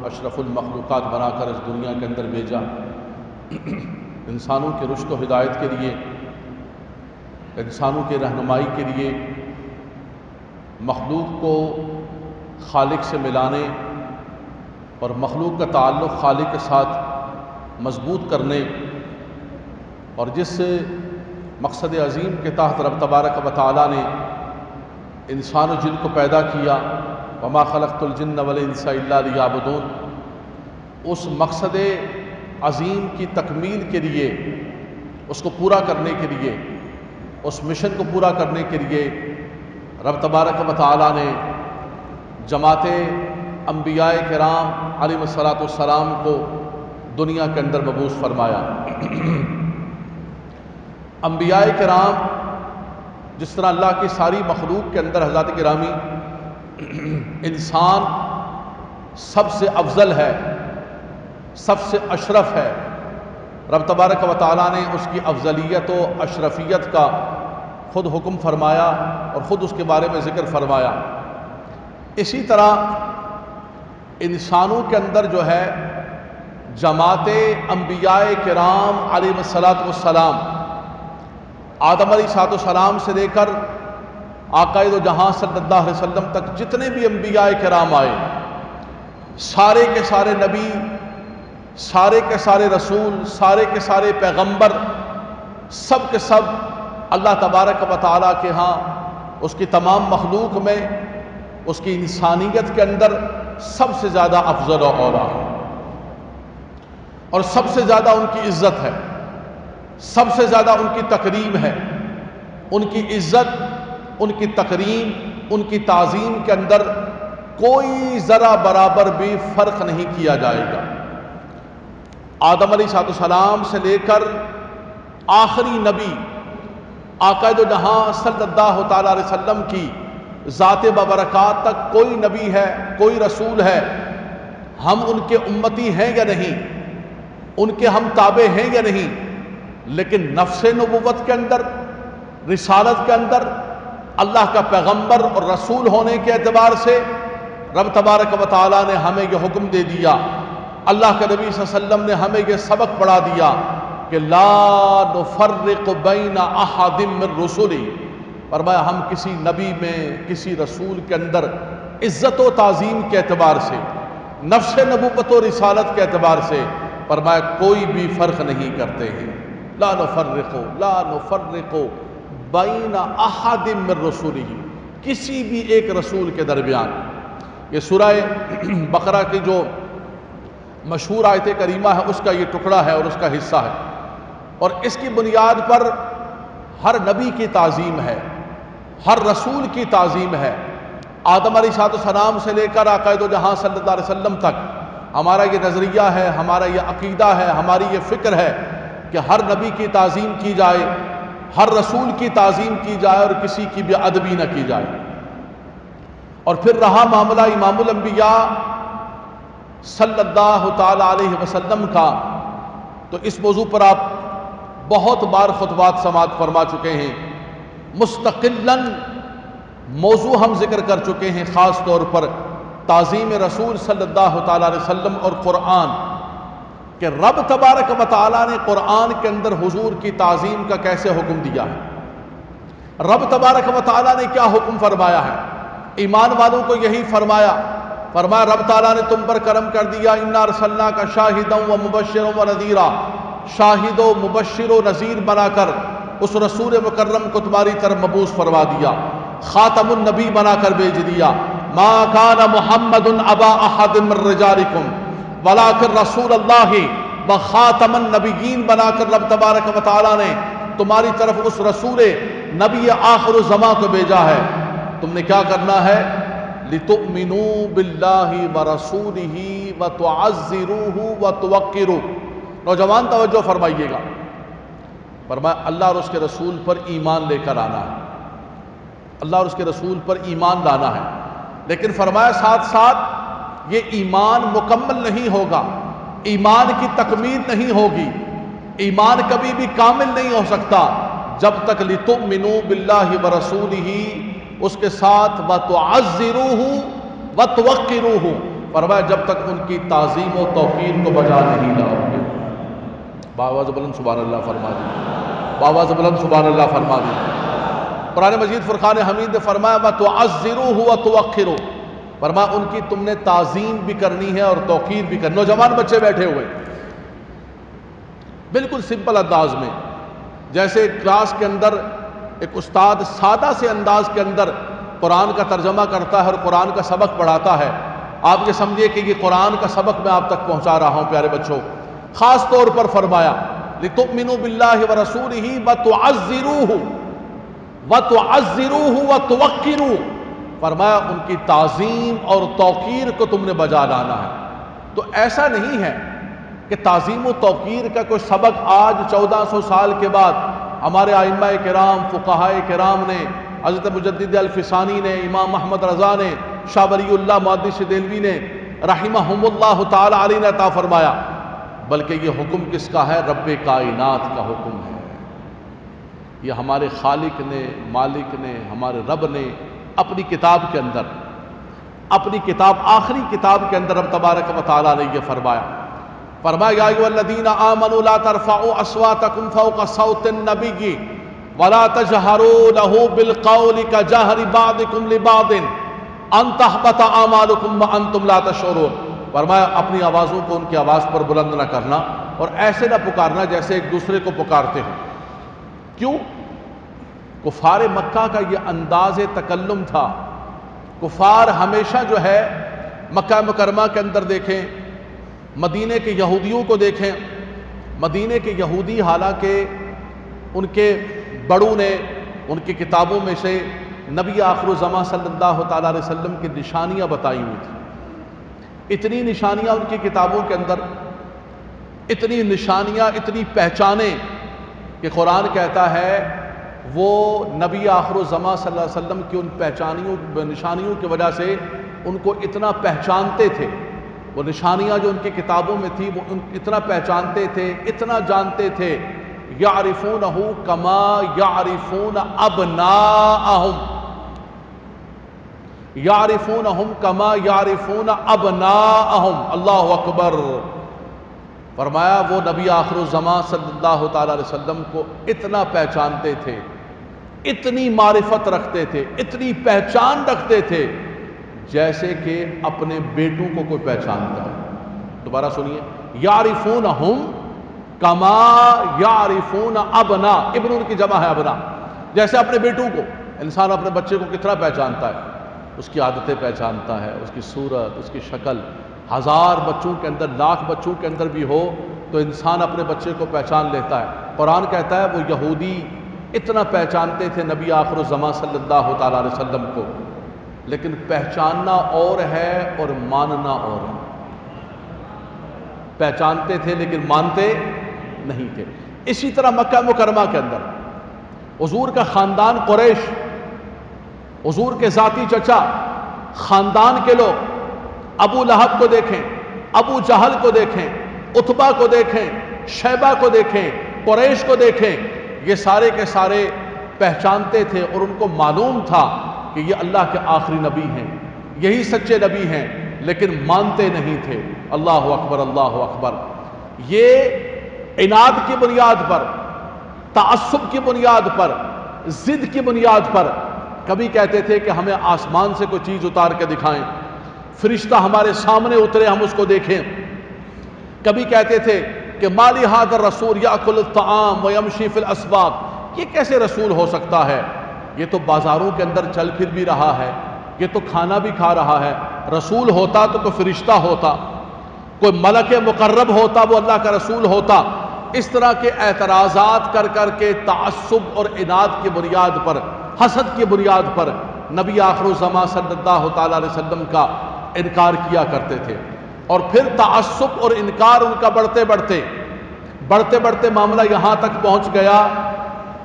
اشرف المخلوقات بنا کر اس دنیا کے اندر بھیجا، انسانوں کے رشد و ہدایت کے لیے، انسانوں کی رہنمائی کے لیے، مخلوق کو خالق سے ملانے اور مخلوق کا تعلق خالق کے ساتھ مضبوط کرنے، اور جس مقصد عظیم کے تحت رب تبارک و تعالیٰ نے انسان و جن کو پیدا کیا، وما خلقت الجن والانس الا لیعبدون، اس مقصد عظیم کی تکمیل کے لیے، اس کو پورا کرنے کے لیے، اس مشن کو پورا کرنے کے لیے رب تبارک و تعالیٰ نے جماعت انبیاء کرام علیہ الصلاۃ والسلام کو دنیا کے اندر مبعوث فرمایا۔ انبیاء کرام جس طرح اللہ کی ساری مخلوق کے اندر حضرات گرامی انسان سب سے افضل ہے، سب سے اشرف ہے، رب تبارک و تعالیٰ نے اس کی افضلیت و اشرفیت کا خود حکم فرمایا اور خود اس کے بارے میں ذکر فرمایا۔ اسی طرح انسانوں کے اندر جو ہے جماعت انبیاء کرام علیہ الصلاۃ والسلام، آدم علیہ السلام سے لے کر آقا دو جہاں صلی اللہ علیہ وسلم تک جتنے بھی انبیاء کرام آئے، سارے کے سارے نبی، سارے کے سارے رسول، سارے کے سارے پیغمبر، سب کے سب اللہ تبارک و تعالیٰ کے ہاں اس کی تمام مخلوق میں، اس کی انسانیت کے اندر سب سے زیادہ افضل و اولیٰ ہے، اور سب سے زیادہ ان کی عزت ہے، سب سے زیادہ ان کی تکریم ہے۔ ان کی عزت، ان کی تکریم، ان کی تعظیم کے اندر کوئی ذرا برابر بھی فرق نہیں کیا جائے گا۔ آدم علیہ السلام سے لے کر آخری نبی آقا دو جہاں صلی اللہ تعالیٰ علیہ وسلم کی ذات ببرکات تک کوئی نبی ہے، کوئی رسول ہے، ہم ان کے امتی ہیں یا نہیں، ان کے ہم تابع ہیں یا نہیں، لیکن نفس نبوت کے اندر، رسالت کے اندر، اللہ کا پیغمبر اور رسول ہونے کے اعتبار سے رب تبارک و تعالیٰ نے ہمیں یہ حکم دے دیا، اللہ کے نبی صلی اللہ علیہ وسلم نے ہمیں یہ سبق پڑھا دیا کہ لا نفرق بین احد من رسلی، فرمایا ہم کسی نبی میں، کسی رسول کے اندر عزت و تعظیم کے اعتبار سے، نفس نبوت و رسالت کے اعتبار سے فرمایا کوئی بھی فرق نہیں کرتے ہیں۔ لا نفرق بین احد من رسلہ، کسی بھی ایک رسول کے درمیان۔ یہ سورہ بقرہ کی جو مشہور آیت کریمہ ہے اس کا یہ ٹکڑا ہے اور اس کا حصہ ہے، اور اس کی بنیاد پر ہر نبی کی تعظیم ہے، ہر رسول کی تعظیم ہے۔ آدم علیہ السلام سے لے کر آقا دو جہاں صلی اللہ علیہ وسلم تک ہمارا یہ نظریہ ہے، ہمارا یہ عقیدہ ہے، ہماری یہ فکر ہے کہ ہر نبی کی تعظیم کی جائے، ہر رسول کی تعظیم کی جائے اور کسی کی بھی ادبی نہ کی جائے۔ اور پھر رہا معاملہ امام الانبیاء صلی اللہ تعالی علیہ وسلم کا، تو اس موضوع پر آپ بہت بار خطبات سماعت فرما چکے ہیں، مستقلاً موضوع ہم ذکر کر چکے ہیں، خاص طور پر تعظیم رسول صلی اللہ تعالی علیہ وسلم اور قرآن، کہ رب تبارک و تعالیٰ نے قرآن کے اندر حضور کی تعظیم کا کیسے حکم دیا ہے، رب تبارک و تعالیٰ نے کیا حکم فرمایا ہے۔ ایمان والوں کو یہی فرمایا رب تعالیٰ نے تم پر کرم کر دیا، انا ارسلناک شاہدا و مبشرا و نذیرا، شاہد و مبشر و نذیر بنا کر اس رسول مکرم کو تمہاری طرف مبعوث فرما دیا، خاتم النبی بنا کر بھیج دیا۔ ما کان محمد ابا احد من رجالکم ولکن رسول اللہ و خاتم النبیین بنا کر رب تبارک و تعالیٰ نے تمہاری طرف اس رسول نبی آخر الزمان کو بھیجا ہے۔ تم نے کیا کرنا ہے؟ لِتُؤْمِنُوا بِاللَّهِ وَرَسُولِهِ وَتُعَزِّرُوهُ وَتُوَقِّرُوهُ۔ نوجوان توجہ فرمائیے گا، فرمایا اللہ اور اس کے رسول پر ایمان لے کر آنا ہے، اللہ اور اس کے رسول پر ایمان لانا ہے، لیکن فرمایا ساتھ ساتھ یہ ایمان مکمل نہیں ہوگا، ایمان کی تکمیل نہیں ہوگی، ایمان کبھی بھی کامل نہیں ہو سکتا جب تک لِتُؤْمِنُوا بِاللَّهِ وَرَسُولِهِ اس کے ساتھ وَتُعَزِّرُوهُ وَتُوَقِّرُوهُ فرمایا جب تک ان کی تعظیم و توقیر کو بجا نہیں لاؤ گے۔ باواز بلند سبحان اللہ فرما دی، باواز بلند سبحان اللہ فرما دی۔ قرآن مجید فرقان حمید نے فرمایا وَتُعَزِّرُوهُ وَتُوَقِّرُوهُ، فرمایا ان کی تم نے تعظیم بھی کرنی ہے اور توقیر بھی کرنی۔ نوجوان بچے بیٹھے ہوئے بالکل سمپل انداز میں، جیسے کلاس کے اندر ایک استاد سادہ سے انداز کے اندر قرآن کا ترجمہ کرتا ہے اور قرآن کا سبق پڑھاتا ہے، آپ یہ سمجھیے کہ یہ قرآن کا سبق میں آپ تک پہنچا رہا ہوں۔ پیارے بچوں، خاص طور پر فرمایا لِتُؤْمِنُوا بِاللَّهِ وَرَسُولِهِ وَتُعَزِّرُوهُ وَتُوَقِّرُوهُ، فرمایا ان کی تعظیم اور توقیر کو تم نے بجا لانا ہے۔ تو ایسا نہیں ہے کہ تعظیم و توقیر کا کوئی سبق آج 1400 سال کے بعد ہمارے ائمہ کرام، فقہائے کرام نے، حضرت مجدد الفسانی نے، امام محمد رضا نے، شاہ ولی اللہ محدث دہلوی نے رحمہم اللہ تعالی علیہ نے عطا فرمایا، بلکہ یہ حکم کس کا ہے؟ رب کائنات کا حکم ہے۔ یہ ہمارے خالق نے، مالک نے، ہمارے رب نے اپنی کتاب کے اندر، اپنی کتاب، آخری کتاب کے اندر رب تبارک و تعالیٰ نے یہ فرمایا یا ایھا الذین آمنوا لا ترفعوا اصواتکم فوق صوت النبی ولا تجہروا لہ بالقول کجہر بعضکم لبعض ان تحبط اعمالکم وانتم لا تشعرون، فرمایا اپنی آوازوں کو ان کی آواز پر بلند نہ کرنا اور ایسے نہ پکارنا جیسے ایک دوسرے کو پکارتے ہیں۔ کیوں؟ کفار مکہ کا یہ انداز تکلم تھا۔ کفار ہمیشہ جو ہے مکہ مکرمہ کے اندر دیکھیں، مدینے کے یہودیوں کو دیکھیں، مدینے کے یہودی حالانکہ ان کے بڑوں نے ان کی کتابوں میں سے نبی آخر الزماں صلی اللہ تعالیٰ علیہ وسلم کی نشانیاں بتائی ہوئی تھیں۔ اتنی نشانیاں ان کی کتابوں کے اندر، اتنی نشانیاں، اتنی پہچانیں کہ قرآن کہتا ہے وہ نبی آخر الزماں صلی اللہ علیہ وسلم کی ان نشانیوں کی وجہ سے ان کو اتنا پہچانتے تھے، وہ نشانیاں جو ان کی کتابوں میں تھی وہ اتنا پہچانتے تھے، اتنا جانتے تھے، یعرفونہ کما یعرفون ابناءہم، یعرفونہم کما یعرفون ابناءہم، اللہ اکبر۔ فرمایا وہ نبی آخر الزماں صلی اللہ تعالیٰ علیہ وسلم کو اتنا پہچانتے تھے، اتنی معرفت رکھتے تھے، اتنی پہچان رکھتے تھے جیسے کہ اپنے بیٹوں کو کوئی پہچانتا ہے۔ دوبارہ سنیے، یعرفونہم کما یعرفون ابنا، ابن ان کی جمع ہے ابنا، جیسے اپنے بیٹوں کو، انسان اپنے بچے کو کتنا پہچانتا ہے، اس کی عادتیں پہچانتا ہے، اس کی صورت، اس کی شکل۔ 1000 بچوں کے اندر، 1,00,000 بچوں کے اندر بھی ہو تو انسان اپنے بچے کو پہچان لیتا ہے۔ قرآن کہتا ہے وہ یہودی اتنا پہچانتے تھے نبی آخر الزماں صلی اللہ تعالیٰ علیہ وسلم کو، لیکن پہچاننا اور ہے اور ماننا اور ہے۔ پہچانتے تھے لیکن مانتے نہیں تھے۔ اسی طرح مکہ مکرمہ کے اندر حضور کا خاندان قریش، حضور کے ذاتی چچا، خاندان کے لوگ، ابو لہب کو دیکھیں، ابو جہل کو دیکھیں، عتبہ کو دیکھیں، شیبہ کو دیکھیں، قریش کو دیکھیں، یہ سارے کے سارے پہچانتے تھے اور ان کو معلوم تھا کہ یہ اللہ کے آخری نبی ہیں، یہی سچے نبی ہیں، لیکن مانتے نہیں تھے۔ اللہ اکبر، اللہ اکبر۔ یہ عناد کی بنیاد پر، تعصب کی بنیاد پر، ضد کی بنیاد پر کبھی کہتے تھے کہ ہمیں آسمان سے کوئی چیز اتار کے دکھائیں، فرشتہ ہمارے سامنے اترے ہم اس کو دیکھیں۔ کبھی کہتے تھے کہ مالی ھذا الرسول یاکل الطعام ویمشی فی الاسواق، یہ کیسے رسول ہو سکتا ہے؟ یہ تو بازاروں کے اندر چل پھر بھی رہا ہے، یہ تو کھانا بھی کھا رہا ہے۔ رسول ہوتا تو کوئی فرشتہ ہوتا، کوئی ملک مقرب ہوتا، وہ اللہ کا رسول ہوتا۔ اس طرح کے اعتراضات کر کر کے تعصب اور عناد کی بنیاد پر، حسد کی بنیاد پر نبی آخر الزماں صلی اللہ تعالیٰ علیہ وسلم کا انکار کیا کرتے تھے۔ اور پھر تعصب اور انکار ان کا بڑھتے بڑھتے معاملہ یہاں تک پہنچ گیا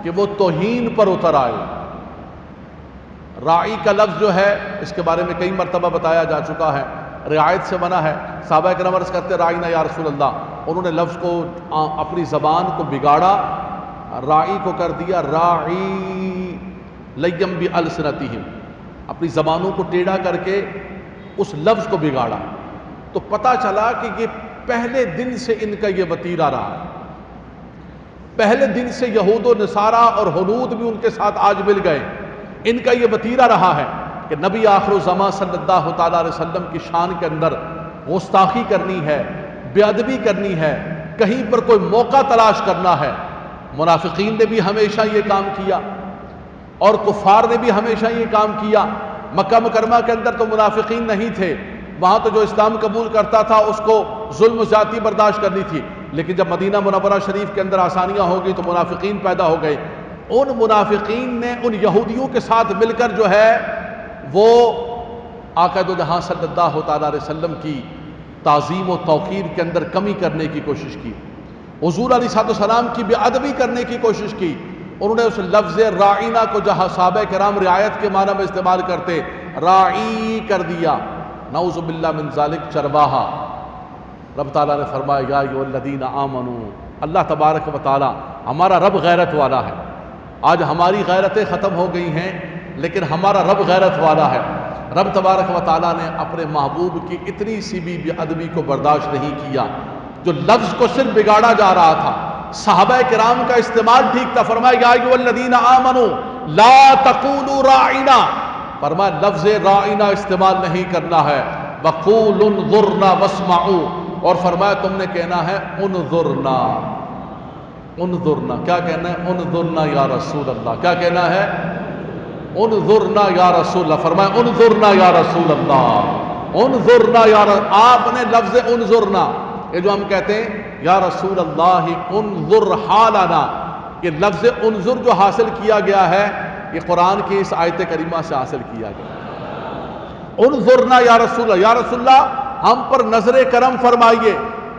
کہ وہ توہین پر اتر آئے۔ راعی کا لفظ جو ہے اس کے بارے میں کئی مرتبہ بتایا جا چکا ہے، رعایت سے منع ہے۔ صحابہ کرام عرض کرتے رائنا یا رسول اللہ، انہوں نے لفظ کو اپنی زبان کو بگاڑا، راعی کو کر دیا راعی لیم بِأَلْسِنَتِهِمْ، اپنی زبانوں کو ٹیڑھا کر کے اس لفظ کو بگاڑا۔ تو پتہ چلا کہ یہ پہلے دن سے ان کا یہ وتیرہ رہا ہے، پہلے دن سے یہود و نصارہ اور ہنود بھی ان کے ساتھ آج مل گئے، ان کا یہ وتیرہ رہا ہے کہ نبی آخر الزماں صلی اللہ تعالیٰ علیہ وسلم کی شان کے اندر گستاخی کرنی ہے، بے ادبی کرنی ہے، کہیں پر کوئی موقع تلاش کرنا ہے۔ منافقین نے بھی ہمیشہ یہ کام کیا اور کفار نے بھی ہمیشہ یہ کام کیا۔ مکہ مکرمہ کے اندر تو منافقین نہیں تھے، وہاں تو جو اسلام قبول کرتا تھا اس کو ظلم و زیادتی برداشت کرنی تھی، لیکن جب مدینہ منورہ شریف کے اندر آسانیاں ہو گئی تو منافقین پیدا ہو گئے۔ ان منافقین نے ان یہودیوں کے ساتھ مل کر جو ہے وہ آقا دو جہاں صلی اللہ تعالیٰ علیہ وسلم کی تعظیم و توقیر کے اندر کمی کرنے کی کوشش کی، حضور علیہ السلام کی بے ادبی کرنے کی کوشش کی۔ انہوں نے اس لفظ راعینا کو جہاں صحابہ کرام رعایت کے معنی میں استعمال کرتے، راعی کر دیا، نعوذ باللہ من ذالک، چرواہا۔ رب تعالیٰ نے فرمایا یا ایھا الذین آمنوا، اللہ تبارک و تعالیٰ ہمارا رب غیرت والا ہے۔ آج ہماری غیرتیں ختم ہو گئی ہیں لیکن ہمارا رب غیرت والا ہے۔ رب تبارک و تعالیٰ نے اپنے محبوب کی اتنی سی بھی بے ادبی کو برداشت نہیں کیا، جو لفظ کو صرف بگاڑا جا رہا تھا، صحابہ کرام کا استعمال ٹھیک تھا، فرمایا یا ایھا الذین آمنوا لا تقولوا راعنا، فرمایا لفظ راعنا استعمال نہیں کرنا ہے، وقولوا انظرنا واسمعوا، اور فرمایا تم نے کہنا ہے انظرنا، انظرنا، کیا کہنا ہے؟ انظرنا یا رسول اللہ، کیا کہنا ہے؟ انظرنا یا رسول اللہ، فرمایا انظرنا یا رسول اللہ، انظرنا یا رسول، آپ نے لفظ انظرنا، یہ جو ہم کہتے ہیں یا رسول اللہ انظر حالنا، یہ لفظ انظر جو حاصل کیا گیا ہے یہ قرآن کی اس آیت کریمہ سے حاصل کیا گیا۔ انظرنا یا رسول اللہ، یا رسول اللہ ہم پر نظر کرم فرمائیے،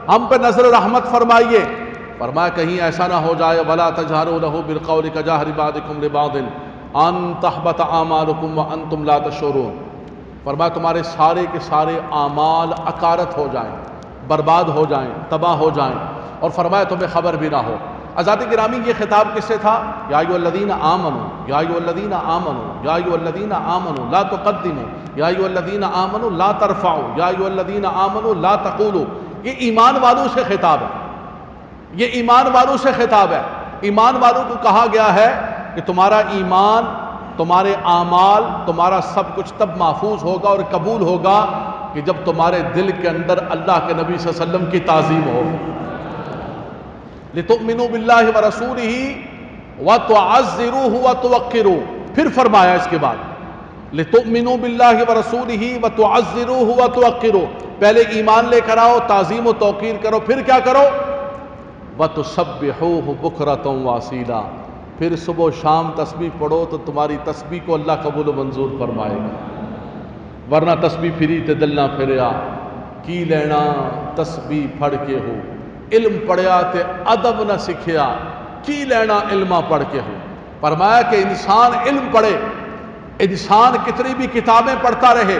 ہم پر نظر رحمت فرمائیے۔ فرمایا کہیں ایسا نہ ہو جائے وَلَا تَجْهَرُوا لَهُ بِالْقَوْلِ كَجَهْرِ بَعْضِكُمْ لِبَعْضٍ أَن تَحْبَطَ أَعْمَالُكُمْ وَأَنْتُمْ لَا تَشْعُرُونَ، فرمایا تمہارے سارے کے سارے اعمال اکارت ہو جائیں، برباد ہو جائیں، تباہ ہو جائیں، اور فرمایا تمہیں خبر بھی نہ ہو۔ حضرات گرامی یہ خطاب کس سے تھا؟ یا ایھا الذین آمنوا، یا ایھا الذین آمنوا، یا ایھا الذین آمنوا لا تقدموا، یا ایھا الذین آمنوا لا ترفعوا، یا ایھا الذین آمنوا لا تقولوا، یہ ایمان والوں سے خطاب ہے، یہ ایمان والوں سے خطاب ہے۔ ایمان والوں کو کہا گیا ہے کہ تمہارا ایمان، تمہارے اعمال، تمہارا سب کچھ تب محفوظ ہوگا اور قبول ہوگا کہ جب تمہارے دل کے اندر اللہ کے نبی صلی اللہ علیہ وسلم کی تعظیم ہو۔ لِتُؤْمِنُوا بِاللَّهِ وَرَسُولِهِ وَتُعَزِّرُوهُ وَتُوَقِّرُوهُ، پھر فرمایا اس کے بعد لِتُؤْمِنُوا بِاللَّهِ وَرَسُولِهِ وَتُعَزِّرُوهُ وَتُوَقِّرُوهُ، پہلے ایمان لے کر آؤ، تعظیم و توقیر کرو، پھر کیا کرو؟ وَتُسَبِّحُوهُ بُكْرَةً وَأَصِيلًا، پھر صبح و شام تسبیح پڑھو تو تمہاری تسبیح کو اللہ قبول و منظور فرمائے گا، ورنہ تسبیح پھری تے دل نہ پھریا، کی لینا تسبیح پڑھ کے ہو، علم پڑھیا تے ادب نہ سکھیا، کی لینا علمہ پڑھ کے ہو۔ فرمایا کہ انسان علم پڑھے، انسان کتنی بھی کتابیں پڑھتا رہے،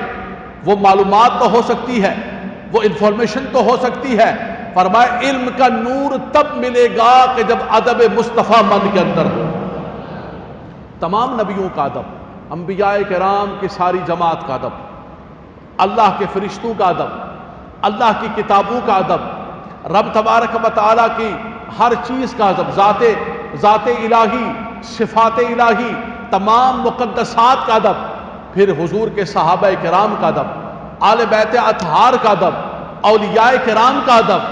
وہ معلومات تو ہو سکتی ہے، وہ انفارمیشن تو ہو سکتی ہے، فرمایا علم کا نور تب ملے گا کہ جب ادب مصطفیٰ من کے اندر ہو۔ تمام نبیوں کا ادب، انبیاء کرام کی ساری جماعت کا ادب، اللہ کے فرشتوں کا ادب، اللہ کی کتابوں کا ادب، رب تبارک و تعالیٰ کی ہر چیز کا ادب، ذات الہی، صفات الہی، تمام مقدسات کا ادب، پھر حضور کے صحابہ کرام کا ادب، آل بیت اطہار کا ادب، اولیاء کرام کا ادب،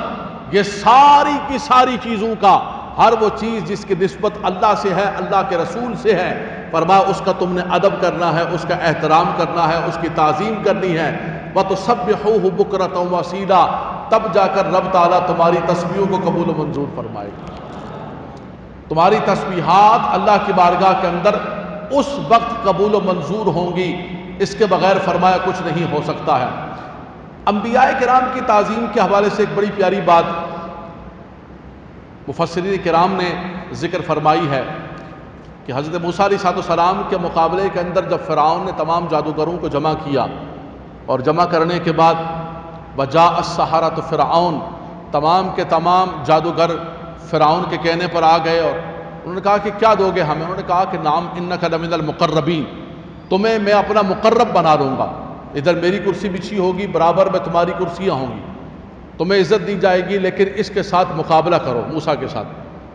یہ ساری کی ساری چیزوں کا، ہر وہ چیز جس کی نسبت اللہ سے ہے، اللہ کے رسول سے ہے، فرمایا اس کا تم نے ادب کرنا ہے، اس کا احترام کرنا ہے، اس کی تعظیم کرنی ہے۔ وَتُسَبِّحُوهُ بُكْرَةً وَأَصِيلًا، تب جا کر رب تعالیٰ تمہاری تسبیحوں کو قبول و منظور فرمائے گا۔ تمہاری تسبیحات اللہ کی بارگاہ کے اندر اس وقت قبول و منظور ہوں گی، اس کے بغیر فرمایا کچھ نہیں ہو سکتا ہے۔ انبیاء کرام کی تعظیم کے حوالے سے ایک بڑی پیاری بات مفسرین کرام نے ذکر فرمائی ہے کہ حضرت موسیٰ علیہ السلام کے مقابلے کے اندر جب فرعون نے تمام جادوگروں کو جمع کیا اور جمع کرنے کے بعد وجاء السحرۃ فرعون، تمام کے تمام جادوگر فرعون کے کہنے پر آ گئے اور انہوں نے کہا کہ کیا دو گے ہمیں؟ انہوں نے کہا کہ نام انک لمن المقربین، تمہیں میں اپنا مقرب بنا لوں گا، ادھر میری کرسی بچھی ہوگی، برابر میں تمہاری کرسیاں ہوں گی، تمہیں عزت دی جائے گی، لیکن اس کے ساتھ مقابلہ کرو موسیٰ کے ساتھ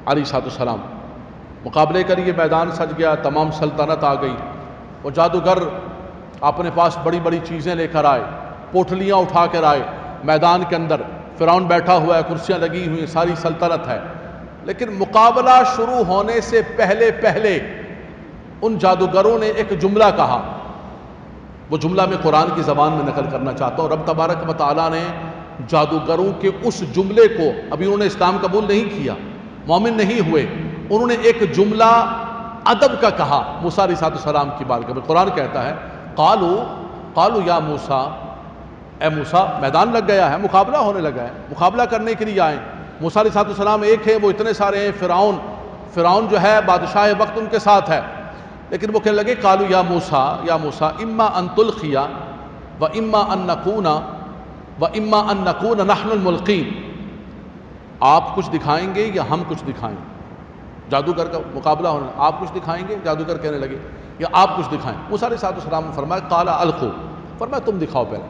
علیہ السلام۔ مقابلے کا لیے میدان سج گیا، تمام سلطنت آ گئی، وہ جادوگر اپنے پاس بڑی بڑی چیزیں لے کر آئے، پوٹلیاں اٹھا کر آئے، میدان کے اندر فرعون بیٹھا ہوا ہے، کرسیاں لگی ہوئی ہیں، ساری سلطنت ہے۔ لیکن مقابلہ شروع ہونے سے پہلے ان جادوگروں نے ایک جملہ کہا، وہ جملہ میں قرآن کی زبان میں نقل کرنا چاہتا ہوں۔ رب تبارک و تعالیٰ نے جادوگروں کے اس جملے کو، ابھی انہوں نے اسلام قبول نہیں کیا، مومن نہیں ہوئے، انہوں نے ایک جملہ ادب کا کہا موسیٰ علیہ السلام کی بارگاہ میں۔ قرآن کہتا ہے قالوا یا موسیٰ، اے موسیٰ، میدان لگ گیا ہے، مقابلہ ہونے لگا ہے، مقابلہ کرنے کے لیے آئیں۔ موسیٰ علیہ السلام ایک ہے، وہ اتنے سارے ہیں، فرعون جو ہے بادشاہ وقت ان کے ساتھ ہے، لیکن وہ کہنے لگے قالوا یا موسیٰ اما ان تلقی و اما ان نکون نحن الملقین، آپ کچھ دکھائیں گے یا ہم کچھ دکھائیں؟ جادوگر کا مقابلہ ہونا، آپ کچھ دکھائیں گے، جادوگر کہنے لگے، یا آپ کچھ دکھائیں؟ موسیٰ علیہ السلام نے فرمایا قال القوا، فرمایا تم دکھاؤ پہلے۔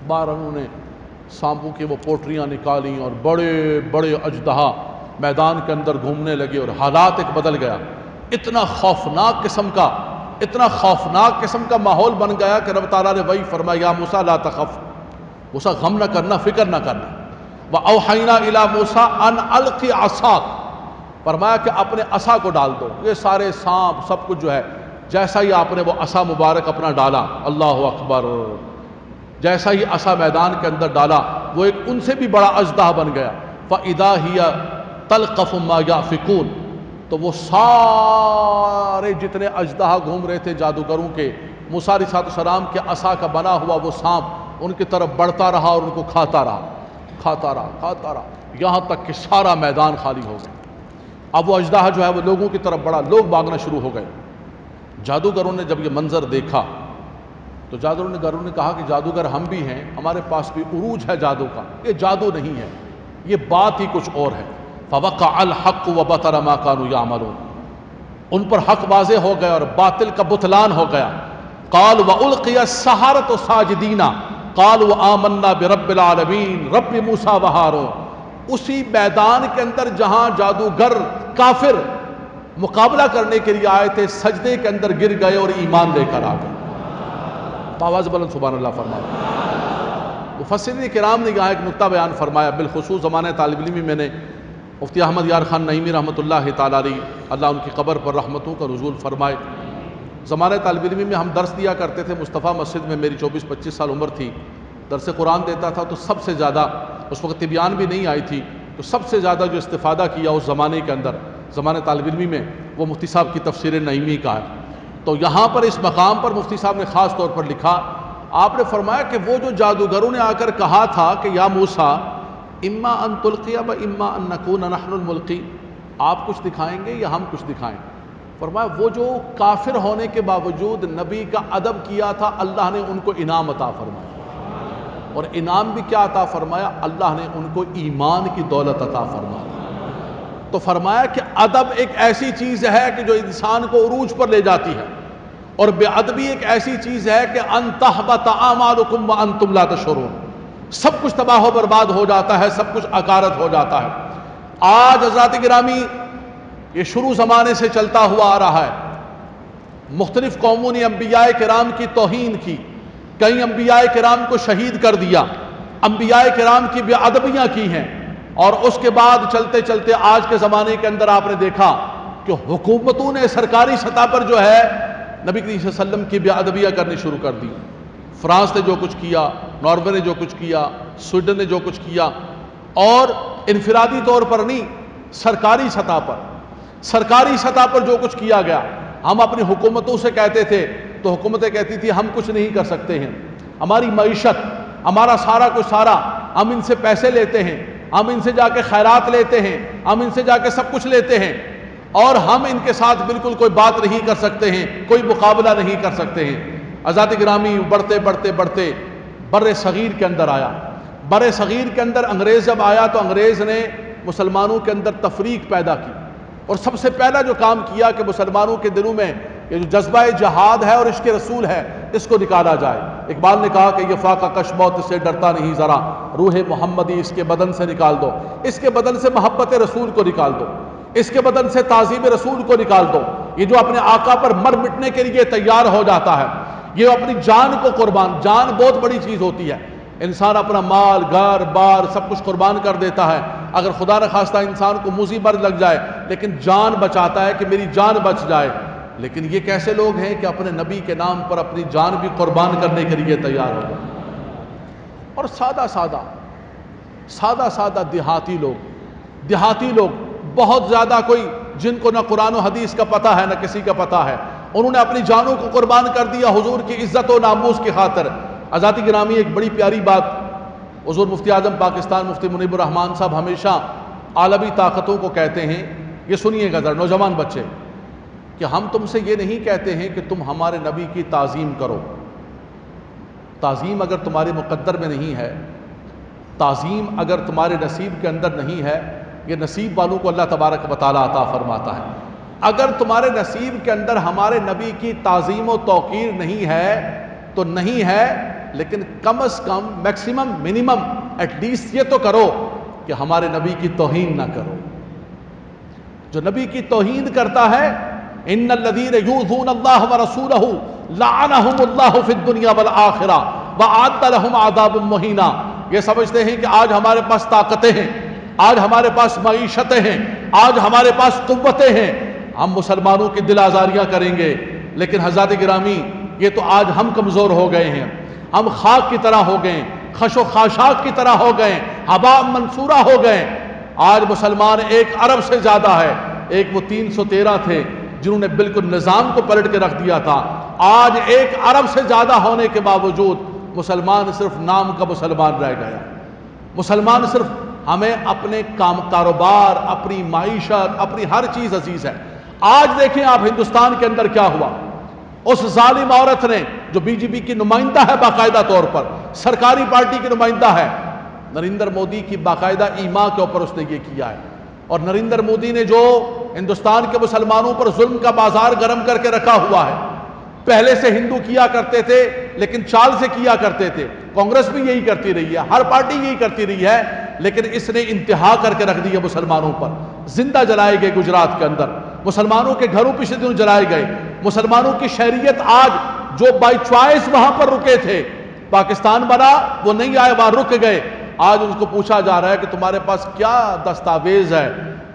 بار انہوں نے سانپوں کی وہ پوٹریاں نکالیں اور بڑے بڑے اژدہا میدان کے اندر گھومنے لگے، اور حالات ایک بدل گیا، اتنا خوفناک قسم کا ماحول بن گیا کہ رب تعالیٰ نے وہی فرمایا یا موسیٰ لا تخف، موسیٰ غم نہ کرنا، فکر نہ کرنا۔ وَأَوْحَيْنَا إِلَىٰ مُوسَىٰ أَنْ أَلْقِ عَصَاكَ، فرمایا کہ اپنے عصا کو ڈال دو۔ یہ سارے سانپ سب کچھ جو ہے، جیسا ہی آپ نے وہ عصا مبارک اپنا ڈالا، اللہ اکبر، جیسا ہی عصا میدان کے اندر ڈالا، وہ ایک ان سے بھی بڑا اژدہا بن گیا۔ فَإِذَا هِيَ تَلْقَفُ مَا يَأْفِكُونَ، تو وہ سارے جتنے اژدہا گھوم رہے تھے جادوگروں کے، موسیٰ علیہ السلام کے عصا کا بنا ہوا وہ سانپ ان کی طرف بڑھتا رہا اور ان کو کھاتا رہا، یہاں تک کہ سارا میدان خالی ہو گیا۔ اب وہ اژدہا جو ہے وہ لوگوں کی طرف بڑھا، لوگ بھاگنا شروع ہو گئے۔ جادوگروں نے جب یہ منظر دیکھا تو جادوگروں نے کہا کہ جادوگر ہم بھی ہیں، ہمارے پاس بھی عروج ہے جادو کا، یہ جادو نہیں ہے، یہ بات ہی کچھ اور ہے۔ فَوَقَعَ الْحَقُّ وَبَطَلَ مَا كَانُوا يَعْمَلُونَ، ان پر حق واضح ہو گیا اور باطل کا بطلان ہو گیا۔ قَالُوا وَأُلْقِيَ السَّحَرَةُ سَاجِدِينَ قَالُوا آمَنَّا بِرَبِّ الْعَالَمِينَ رَبِّ مُوسَىٰ وَهَارُونَ، اسی میدان کے اندر جہاں جادوگر کافر مقابلہ کرنے کے لیے آئے تھے، سجدے کے اندر گر گئے اور ایمان لے کر آ گئے۔ آواز بلند سبحان اللہ فرمایا۔ مفسرین کرام نے یہاں ایک نقطہ بیان فرمایا، بالخصوص زمانہ طالب علمی میں نے مفتی احمد یار خان نعیمی رحمۃ اللہ تعالیٰ علیہ، اللہ ان کی قبر پر رحمتوں کا نزول فرمائے۔ زمانہ طالب علمی میں ہم درس دیا کرتے تھے، مصطفیٰ مسجد میں، میری 24-25 سال عمر تھی، درس قرآن دیتا تھا، تو سب سے زیادہ، اس وقت طبیان بھی نہیں آئی تھی، تو سب سے زیادہ جو استفادہ کیا اس زمانے کے اندر، زمانہ طالب علمی میں، وہ مفتی صاحب کی تفسیر نعیمی کا ہے۔ تو یہاں پر اس مقام پر مفتی صاحب نے خاص طور پر لکھا، آپ نے فرمایا کہ وہ جو جادوگروں نے آ کر کہا تھا کہ یا موسیٰ اما ان تلقی و اما ان نکون نحن الملقی، آپ کچھ دکھائیں گے یا ہم کچھ دکھائیں؟ فرمایا وہ جو کافر ہونے کے باوجود نبی کا ادب کیا تھا، اللہ نے ان کو انعام عطا فرمایا، اور انعام بھی کیا عطا فرمایا؟ اللہ نے ان کو ایمان کی دولت عطا فرمایا۔ تو فرمایا کہ ادب ایک ایسی چیز ہے کہ جو انسان کو عروج پر لے جاتی ہے، اور بے ادبی ایک ایسی چیز ہے کہ ان تحبط اعمالکم وانتم لا تشعرون، سب کچھ تباہ و برباد ہو جاتا ہے، سب کچھ اکارت ہو جاتا ہے۔ آج حضرات گرامی یہ شروع زمانے سے چلتا ہوا آ رہا ہے، مختلف قوموں نے انبیاء کرام کی توہین کی، کئی انبیاء کرام کو شہید کر دیا، انبیاء کرام کی بے ادبیاں کی ہیں، اور اس کے بعد چلتے چلتے آج کے زمانے کے اندر آپ نے دیکھا کہ حکومتوں نے سرکاری سطح پر جو ہے نبی کریم صلی اللہ علیہ وسلم کی بے ادبیاں کرنی شروع کر دی۔ فرانس نے جو کچھ کیا، ناروے نے جو کچھ کیا، سویڈن نے جو کچھ کیا، اور انفرادی طور پر نہیں، سرکاری سطح پر جو کچھ کیا گیا، ہم اپنی حکومتوں سے کہتے تھے تو حکومتیں کہتی تھی ہم کچھ نہیں کر سکتے ہیں، ہماری معیشت، ہمارا سارا کچھ سارا، ہم ان سے پیسے لیتے ہیں، ہم ان سے جا کے خیرات لیتے ہیں، ہم ان سے جا کے سب کچھ لیتے ہیں، اور ہم ان کے ساتھ بالکل کوئی بات نہیں کر سکتے ہیں، کوئی مقابلہ نہیں کر سکتے ہیں۔ حضرات گرامی بڑھتے بر صغیر کے اندر آیا، بر صغیر کے اندر انگریز جب آیا تو انگریز نے مسلمانوں کے اندر تفریق پیدا کی، اور سب سے پہلا جو کام کیا کہ مسلمانوں کے دلوں میں یہ جو جذبہ جہاد ہے اور عشق رسول ہے، اس کو نکالا جائے۔ اقبال نے کہا کہ یہ فاقہ کش موت سے ڈرتا نہیں ذرا، روح محمدی اس کے بدن سے نکال دو، اس کے بدن سے محبت رسول کو نکال دو، اس کے بدن سے تعظیم رسول کو نکال دو۔ یہ جو اپنے آقا پر مر مٹنے کے لیے تیار ہو جاتا ہے، یہ اپنی جان کو قربان، جان بہت بڑی چیز ہوتی ہے، انسان اپنا مال گھر بار سب کچھ قربان کر دیتا ہے، اگر خدا نخواستہ انسان کو موذی مرض لگ جائے لیکن جان بچاتا ہے کہ میری جان بچ جائے۔ لیکن یہ کیسے لوگ ہیں کہ اپنے نبی کے نام پر اپنی جان بھی قربان کرنے کے لیے تیار ہو گئے؟ اور سادہ سادہ دیہاتی لوگ بہت زیادہ کوئی جن کو نہ قرآن و حدیث کا پتہ ہے نہ کسی کا پتہ ہے، انہوں نے اپنی جانوں کو قربان کر دیا حضور کی عزت و ناموس کی خاطر۔ آزادی گرامی ایک بڑی پیاری بات حضور مفتی اعظم پاکستان مفتی منیب الرحمان صاحب ہمیشہ عالمی طاقتوں کو کہتے ہیں، یہ سنیے گا ذرا نوجوان بچے، کہ ہم تم سے یہ نہیں کہتے ہیں کہ تم ہمارے نبی کی تعظیم کرو، تعظیم اگر تمہارے مقدر میں نہیں ہے، تعظیم اگر تمہارے نصیب کے اندر نہیں ہے، یہ نصیب والوں کو اللہ تبارک و تعالیٰ عطا فرماتا ہے، اگر تمہارے نصیب کے اندر ہمارے نبی کی تعظیم و توقیر نہیں ہے تو نہیں ہے، لیکن کم از کم میکسیمم منیمم ایٹ لیسٹ یہ تو کرو کہ ہمارے نبی کی توہین نہ کرو۔ جو نبی کی توہین کرتا ہے، ان الذین یؤذون اللہ ورسولہ لعنہم اللہ فی الدنیا والآخرہ واعد لہم عذاب مہینہ، یہ سمجھتے ہیں کہ آج ہمارے پاس طاقتیں ہیں، آج ہمارے پاس معیشتیں ہیں، آج ہمارے پاس قوتیں ہیں، ہم مسلمانوں کی دل آزاریاں کریں گے، لیکن حضرات گرامی یہ تو آج ہم کمزور ہو گئے ہیں، ہم خاک کی طرح ہو گئے، خش و خاشاک کی طرح ہو گئے، ہباء منصورہ ہو گئے۔ آج مسلمان 1 ارب سے زیادہ ہے، ایک وہ 313 تھے جنہوں نے بالکل نظام کو پلٹ کے رکھ دیا تھا، آج 1 ارب سے زیادہ ہونے کے باوجود مسلمان صرف نام کا مسلمان رہ گیا۔ مسلمان صرف، ہمیں اپنے کاروبار، اپنی معیشت، اپنی ہر چیز عزیز ہے۔ آج دیکھیں آپ ہندوستان کے اندر کیا ہوا، اس ظالم عورت نے جو بی جے پی کی نمائندہ ہے، باقاعدہ طور پر سرکاری پارٹی کی نمائندہ ہے، نریندر مودی کی باقاعدہ ایما کے اوپر اس نے یہ کیا ہے، اور نریندر مودی نے جو ہندوستان کے مسلمانوں پر ظلم کا بازار گرم کر کے رکھا ہوا ہے، پہلے سے ہندو کیا کرتے تھے لیکن چال سے کیا کرتے تھے، کانگریس بھی یہی کرتی رہی ہے، ہر پارٹی یہی کرتی رہی ہے، لیکن اس نے انتہا کر کے رکھ دیا مسلمانوں پر۔ زندہ جلائے گئے گجرات کے اندر، مسلمانوں کے گھروں پچھلے دنوں جلائے گئے، مسلمانوں کی شہریت آج جو بائی چوائس وہاں پر رکے تھے، پاکستان بنا وہ نہیں آئے، وہاں رک گئے، آج ان کو پوچھا جا رہا ہے کہ تمہارے پاس کیا دستاویز ہے،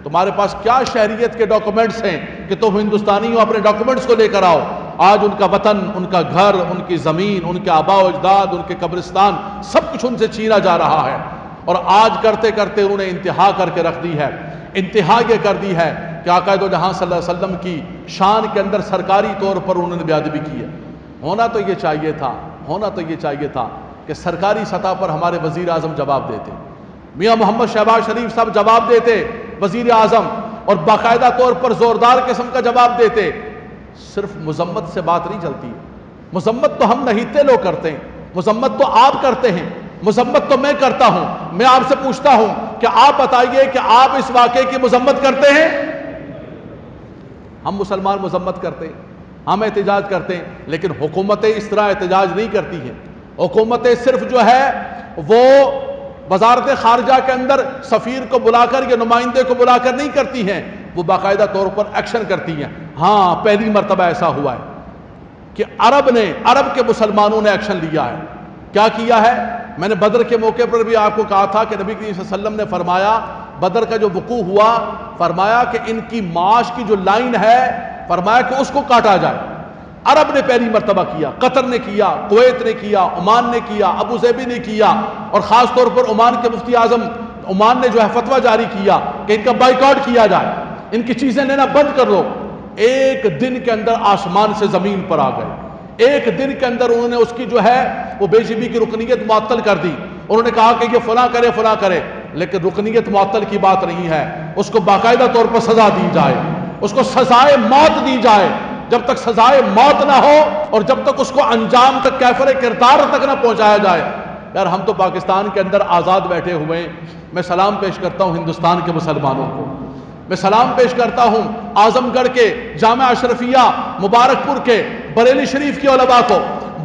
تمہارے پاس کیا شہریت کے ڈاکومنٹس ہیں کہ تم ہندوستانی ہو، اپنے ڈاکومنٹس کو لے کر آؤ۔ آج ان کا وطن، ان کا گھر، ان کی زمین، ان کے آباء و اجداد، ان کے قبرستان، سب کچھ ان سے چھینا جا رہا ہے، اور آج کرتے کرتے انہوں نے انتہا کر کے رکھ دی ہے۔ انتہا یہ کر دی ہے کہ آقا دو جہاں صلی اللہ علیہ وسلم کی شان کے اندر سرکاری طور پر انہوں نے بے ادبی کی ہے۔ ہونا تو یہ چاہیے تھا کہ سرکاری سطح پر ہمارے وزیر اعظم جواب دیتے، میاں محمد شہباز شریف صاحب جواب دیتے وزیر اعظم، اور باقاعدہ طور پر زوردار قسم کا جواب دیتے۔ صرف مذمت سے بات نہیں چلتی، مذمت تو ہم نہیتے لوگ کرتے ہیں، مذمت تو آپ کرتے ہیں، مذمت تو میں کرتا ہوں۔ میں آپ سے پوچھتا ہوں کہ آپ بتائیے کہ آپ اس واقعے کی مذمت کرتے ہیں؟ ہم مسلمان مذمت کرتے ہیں، ہم احتجاج کرتے ہیں، لیکن حکومتیں اس طرح احتجاج نہیں کرتی ہیں۔ حکومتیں صرف جو ہے وہ وزارت خارجہ کے اندر سفیر کو بلا کر یا نمائندے کو بلا کر نہیں کرتی ہیں، وہ باقاعدہ طور پر ایکشن کرتی ہیں۔ ہاں، پہلی مرتبہ ایسا ہوا ہے کہ عرب کے مسلمانوں نے ایکشن لیا ہے۔ کیا کیا ہے؟ میں نے بدر کے موقع پر بھی آپ کو کہا تھا کہ نبی کریم صلی اللہ علیہ وسلم نے فرمایا، بدر کا جو وقوع ہوا، فرمایا کہ ان کی معاش کی جو لائن ہے، فرمایا کہ اس کو کاٹا جائے۔ عرب نے پہلی مرتبہ کیا، قطر نے کیا، کویت نے کیا، عمان نے کیا، ابو ظبی نے کیا، اور خاص طور پر عمان کے مفتی اعظم عمان نے جو ہے فتویٰ جاری کیا کہ ان کا بائیکاٹ کیا جائے، ان کی چیزیں لینا بند کر دو۔ ایک دن کے اندر آسمان سے زمین پر آ گئے، ایک دن کے اندر انہوں نے اس کی جو ہے وہ بے جے پی کی رکنیت معطل کر دی۔ انہوں نے کہا کہ یہ فلاں کرے، لیکن رکنیت معطل کی بات نہیں ہے، اس کو باقاعدہ طور پر سزا دی جائے، اس کو سزائے موت دی جائے۔ جب تک سزائے موت نہ ہو اور جب تک اس کو انجام تک، کیفر کردار تک نہ پہنچایا جائے، یار ہم تو پاکستان کے اندر آزاد بیٹھے ہوئے ہیں۔ میں سلام پیش کرتا ہوں ہندوستان کے مسلمانوں کو، میں سلام پیش کرتا ہوں اعظم گڑھ کے جامعہ اشرفیہ مبارک پور کے بریلی شریف کے علماء کو،